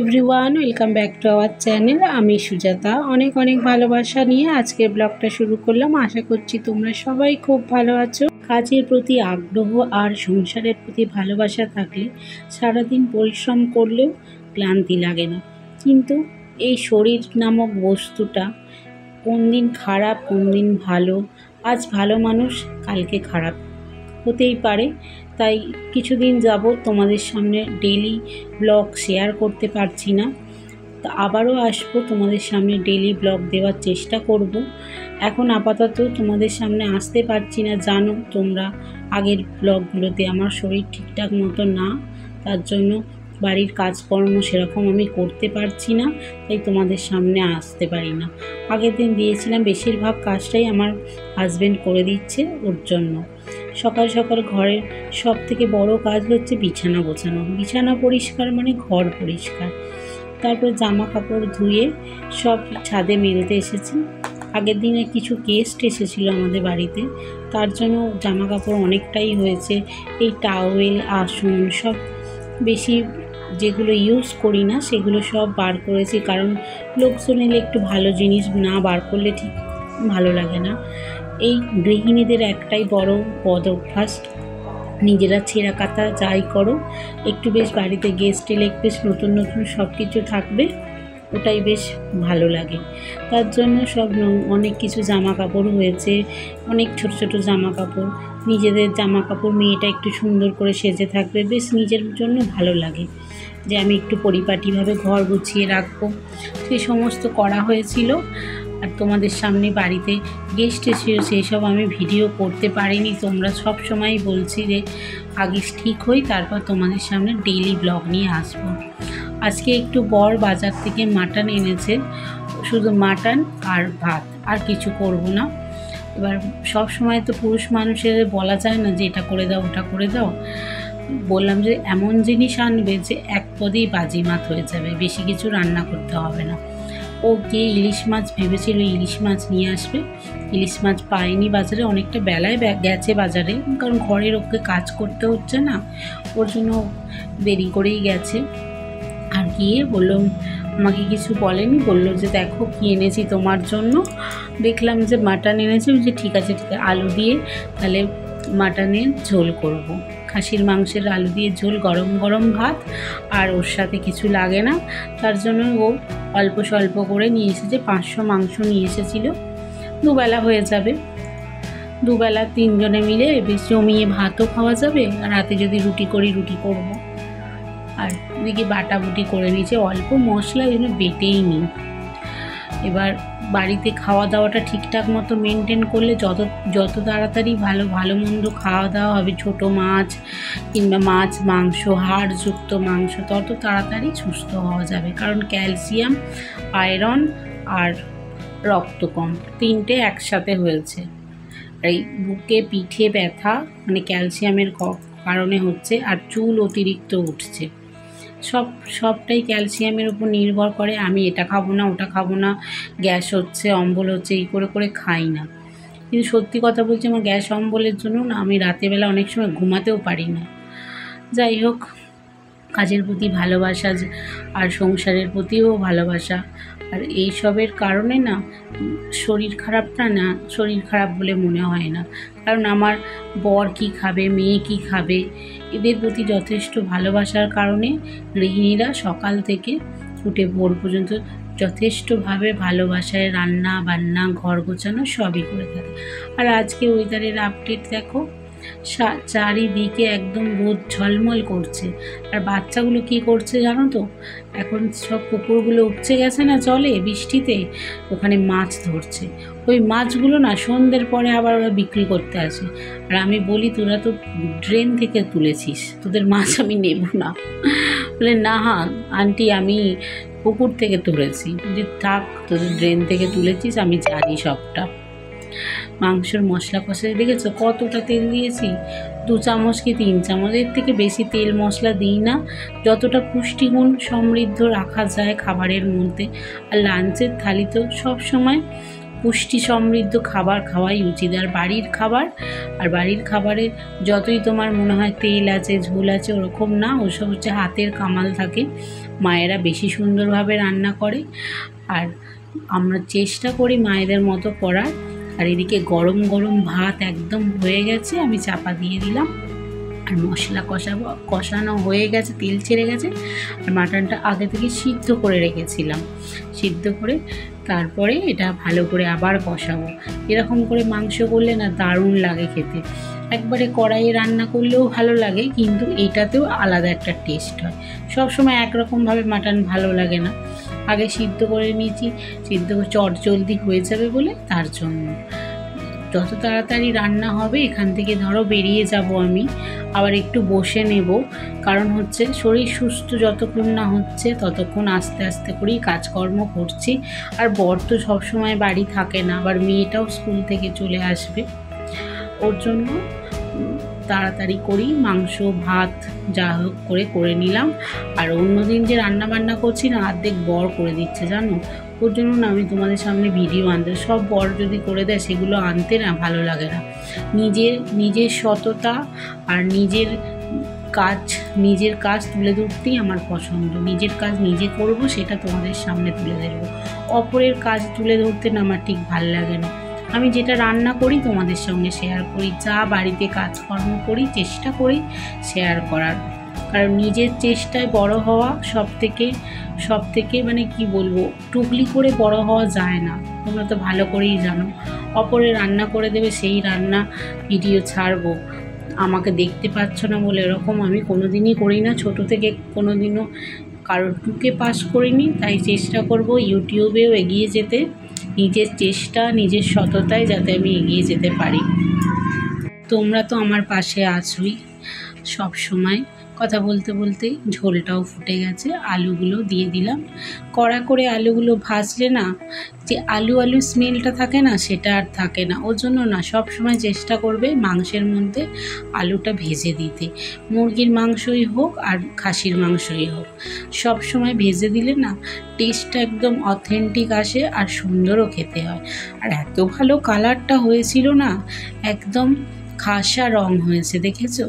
Everyone, welcome back to our channel. আমি সুজাতা অনেক অনেক ভালোবাসা নিয়ে আজকের ব্লগটা শুরু করলাম। আশা করছি তোমরা সবাই খুব ভালো আছো। কাজের প্রতি আগ্রহ আর সংসারের প্রতি ভালোবাসা থাকলে সারাদিন পরিশ্রম করলেও ক্লান্তি লাগে না। কিন্তু এই শরীর নামক বস্তুটা কোন দিন খারাপ কোন দিন ভালো, আজ ভালো মানুষ কালকে খারাপ হতেই পারে। তাই কিছুদিন যাবত তোমাদের সামনে ডেইলি ব্লগ শেয়ার করতে পারছি না। তো আবারও আসবো, তোমাদের সামনে ডেইলি ব্লগ দেওয়ার চেষ্টা করব। এখন আপাতত তোমাদের সামনে আসতে পারছি না, জানো তোমরা আগের ব্লগগুলোতে আমার শরীর ঠিকঠাক মতো না, তার জন্য বাড়ির কাজকর্ম সেরকম আমি করতে পারছি না, তাই তোমাদের সামনে আসতে পারি না। আগের দিন দিয়েছিলাম, বেশিরভাগ কাজটাই আমার হাজব্যান্ড করে দিচ্ছে, ওর জন্য সকাল সকাল ঘরের সব থেকে বড় কাজ হচ্ছে বিছানা গোছানো। বিছানা পরিষ্কার মানে ঘর পরিষ্কার। তারপর জামা কাপড় ধুয়ে সব ছাদে মেলতে এসেছি। আগের দিনে কিছু গেস্ট এসেছিল আমাদের বাড়িতে, তার জন্য জামা কাপড় অনেকটাই হয়েছে। এই টাওয়েল আসন সব বেশি যেগুলো ইউজ করি না সেগুলো সব বার করেছি, কারণ লোকজন এলে একটু ভালো জিনিস না বার করলে ঠিক ভালো লাগে না। এই গৃহিণীদের একটাই বড় বদ অভ্যাস, নিজেরা ছেঁড়া কাটা যাই করো, একটু বেশ বাড়িতে গেস্ট এলে বেশ নতুন নতুন সব কিছু থাকবে, ওটাই বেশ ভালো লাগে। তার জন্য সব অনেক কিছু জামা কাপড় হয়েছে, অনেক ছোট ছোট জামা কাপড়, নিজেদের জামা কাপড় মেয়েটা একটু সুন্দর করে সেজে থাকবে, বেশ নিজের জন্য ভালো লাগে যে আমি একটু পরিপাটিভাবে ঘর গুছিয়ে রাখবো। সেই সমস্ত করা হয়েছিল। আর তোমাদের সামনে বাড়িতে গেস্ট এসেছিল, সেই সব আমি ভিডিও করতে পারিনি। তোমরা সব সময় বলছি যে আগে ঠিক হই, তারপর তোমাদের সামনে ডেইলি ব্লগ নিয়ে আসবো। আজকে একটু বর বাজার থেকে মাটন এনেছে, শুধু মাটন আর ভাত, আর কিছু করব না। এবার সব সময় তো পুরুষ মানুষের বলা যায় না যে এটা করে দাও ওটা করে দাও। বললাম যে এমন জিনিস আনবে যে এক পদেই বাজিমাত হয়ে যাবে, বেশি কিছু রান্না করতে হবে না। ও গিয়ে ইলিশ মাছ ভেবেছিল ইলিশ মাছ নিয়ে আসবে, ইলিশ মাছ পায়নি বাজারে, অনেকটা বেলায় গেছে বাজারে, কারণ ঘরের ওকে কাজ করতে হচ্ছে না, ওর জন্য দেরি করেই গেছে। আর গিয়ে বললো, আমাকে কিছু বলেনি, বললো যে দেখো কী এনেছি তোমার জন্য। দেখলাম যে মাটন এনেছে, যে ঠিক আছে ঠিক আছে, আলু দিয়ে তাহলে মাটনের ঝোল করব। খাসির মাংসের আলু দিয়ে ঝোল, গরম গরম ভাত, আর ওর সাথে কিছু লাগে না। তার জন্য ও অল্প স্বল্প করে নিয়ে এসেছে, 500 মাংস নিয়ে এসেছিল, দুবেলা হয়ে যাবে। দুবেলা তিনজনে মিলে বেশ জমিয়ে ভাতও খাওয়া যাবে, আর রাতে যদি রুটি করি রুটি করব। আর এদিকে বাটাবুটি করে নিয়েছে, অল্প মশলা যেন বেটেই নি। এবার বাড়িতে খাওয়া দাওয়াটা ঠিকঠাক মতো মেনটেন করলে যত তাড়াতাড়ি ভালো মন্দ খাওয়া দাওয়া হবে, ছোট মাছ কিংবা মাছ মাংস হাড়যুক্ত মাংস, তত তাড়াতাড়ি সুস্থ হওয়া যাবে। কারণ ক্যালসিয়াম, আয়রন আর রক্ত কম, তিনটে একসাথে হয়েছে। এই বুকে পিঠে ব্যথা মানে ক্যালসিয়ামের কারণে হচ্ছে, আর চুল অতিরিক্ত উঠছে, সবটাই ক্যালসিয়ামের উপর নির্ভর করে। আমি এটা খাবো না ওটা খাবো না, গ্যাস হচ্ছে অম্বল হচ্ছে, এই করে করে খাই না। কিন্তু সত্যি কথা বলছি, আমার গ্যাস অম্বলের জন্য না আমি রাতেরবেলা অনেক সময় ঘুমাতেও পারি না। যাই হোক, কাজের প্রতি ভালোবাসা আর সংসারের প্রতিও ভালোবাসা, আর এইসবের কারণে না শরীর খারাপ বলে মনে হয় না। কারণ আমার বর কী খাবে, মেয়ে কী খাবে, এদের প্রতি যথেষ্ট ভালোবাসার কারণে গৃহিণীরা সকাল থেকে উঠে ভোর পর্যন্ত যথেষ্টভাবে ভালোবাসায় রান্না বান্না ঘর গোছানো সবই করে থাকে। আর আজকে ওয়েদারের আপডেট দেখো, চারিদিকে একদম রোদ ঝলমল করছে। আর বাচ্চাগুলো কি করছে জানো তো, এখন সব পুকুরগুলো উপচে গেছে না জলে বৃষ্টিতে, ওখানে মাছ ধরছে। ওই মাছগুলো না সন্ধ্যের পরে আবার ওরা বিক্রি করতে আসে। আর আমি বলি, তোরা তো ড্রেন থেকে তুলেছিস, তোদের মাছ আমি নেব না। বলে না আন্টি, আমি পুকুর থেকে তুলেছি। যে থাক, তোদের ড্রেন থেকে তুলেছিস, আমি জানি সবটা। মাংসের মশলা কষাতে দেখেছো কতটা তেল দিয়েছি, 2 চামচ কি 3 চামচ, এর থেকে বেশি তেল মশলা দিই না। যতটা পুষ্টিগুণ সমৃদ্ধ রাখা যায় খাবারের মধ্যে। আর লাঞ্চের থালি তো সবসময় পুষ্টি সমৃদ্ধ খাবার খাওয়াই উচিত। আর বাড়ির খাবারে যতই তোমার মনে হয় তেল আছে, ঝোল আছে, ওরকম না, ওসব হচ্ছে হাতের কামাল থাকে, মায়েরা বেশি সুন্দরভাবে রান্না করে। আর আমরা চেষ্টা করি মায়েদের মতো করার। আর এদিকে গরম গরম ভাত একদম হয়ে গেছে, আমি চাপা দিয়ে দিলাম। আর মশলা কষানো হয়ে গেছে, তেল ছেড়ে গেছে। আর মাটনটা আগে থেকে সিদ্ধ করে রেখেছিলাম, সিদ্ধ করে তারপরে এটা ভালো করে আবার কষাবো। এরকম করে মাংস করলে না দারুণ লাগে খেতে। একবারে কড়াইয়ে রান্না করলেও ভালো লাগে, কিন্তু এটাতেও আলাদা একটা টেস্ট হয়। সবসময় একরকমভাবে মাটন ভালো লাগে না। আগে সিদ্ধ করে নিয়েছি, সিদ্ধ করে চটজলদি হয়ে যাবে বলে, তার জন্য যত তাড়াতাড়ি রান্না হবে এখান থেকে ধরো বেরিয়ে যাব আমি, আবার একটু বসে নেব। কারণ হচ্ছে শরীর সুস্থ যতক্ষণ না হচ্ছে ততক্ষণ আস্তে আস্তে করেই কাজকর্ম করছি। আর বর তো সবসময় বাড়ি থাকে না, আবার মেয়েটাও স্কুল থেকে চলে আসবে, ওর জন্য তাড়াতাড়ি করি মাংস ভাত যা হোক করে নিলাম। আর অন্যদিন যে রান্না বান্না করছি না, অর্ধেক বর করে দিচ্ছে জানো। ওর জন্য না আমি তোমাদের সামনে ভিডিও আনতে, সব বর যদি করে দেয় সেগুলো আনতে না ভালো লাগে না। নিজের সততা আর নিজের কাজ তুলে ধরতেই আমার পছন্দ। নিজের কাজ নিজে করব, সেটা তোমাদের সামনে তুলে ধরবো। অপরের কাজ তুলে ধরতে না আমার ঠিক ভাল লাগে না। আমি যেটা রান্না করি তোমাদের সঙ্গে শেয়ার করি, যা বাড়িতে কাজকর্ম করি চেষ্টা করি শেয়ার করার। কারণ নিজের চেষ্টায় বড় হওয়া সব থেকে মানে কি বলবো, টুকলি করে বড় হওয়া যায় না, তোমরা তো ভালো করেই জানো। অপরে রান্না করে দেবে, সেই রান্না ভিডিও ছাড়বো, আমাকে দেখতে পাচ্ছ না বলে এরকম আমি কোনোদিনই করি না। ছোট থেকে কোনোদিনও কারোর টুকে পাস করিনি, তাই চেষ্টা করব ইউটিউবেও এগিয়ে যেতে, নিজের চেষ্টা নিজের সততায় যাতে আমি এগিয়ে যেতে পারি। তোমরা তো আমার পাশে আছোই সব সময়। কথা বলতে বলতে ঝোলটাও ফুটে গেছে, আলুগুলো দিয়ে দিলাম। কড়া করে আলুগুলো ভাজলে না যে আলু স্মেলটা থাকে না, সেটা আর থাকে না। ওর জন্য না সব সময় চেষ্টা করবে মাংসের মধ্যে আলুটা ভেজে দিতে, মুরগির মাংসই হোক আর খাসির মাংসই হোক, সব সময় ভেজে দিলে না টেস্টটা একদম অথেন্টিক আসে আর সুন্দরও খেতে হয়। আর এত ভালো কালারটা হয়েছিল না, একদম খাসা রং হয়েছে, দেখেছো?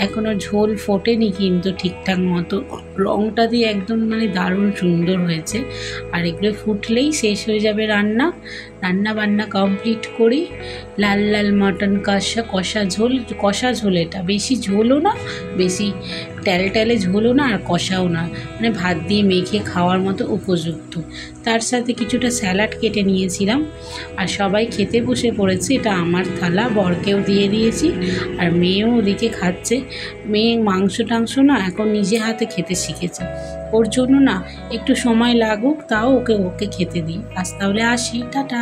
এখনও ঝোল ফোটেনি কিন্তু ঠিকঠাক মতো, রংটা দিয়ে একদম মানে দারুণ সুন্দর হয়েছে। আর এগুলো ফুটলেই শেষ হয়ে যাবে রান্না বান্না কমপ্লিট করি। লাল লাল মাটন কষা ঝোল, এটা বেশি ঝোলও না, বেশি ট্যালে ঝোলও না, আর কষাও না, মানে ভাত দিয়ে মেখে খাওয়ার মতো উপযুক্ত। তার সাথে কিছুটা স্যালাড কেটে নিয়েছিলাম। আর সবাই খেতে বসে পড়েছে, এটা আমার থালা, বরকেও দিয়ে দিয়েছি। আর মেয়েও ওদিকে খাচ্ছে। মেয়ে মাংস টাংস না এখন নিজে হাতে খেতে শিখেছে, ওর জন্য না একটু সময় লাগুক, তাও ওকে খেতে দিই। আজ তাহলে আসি, টাটা।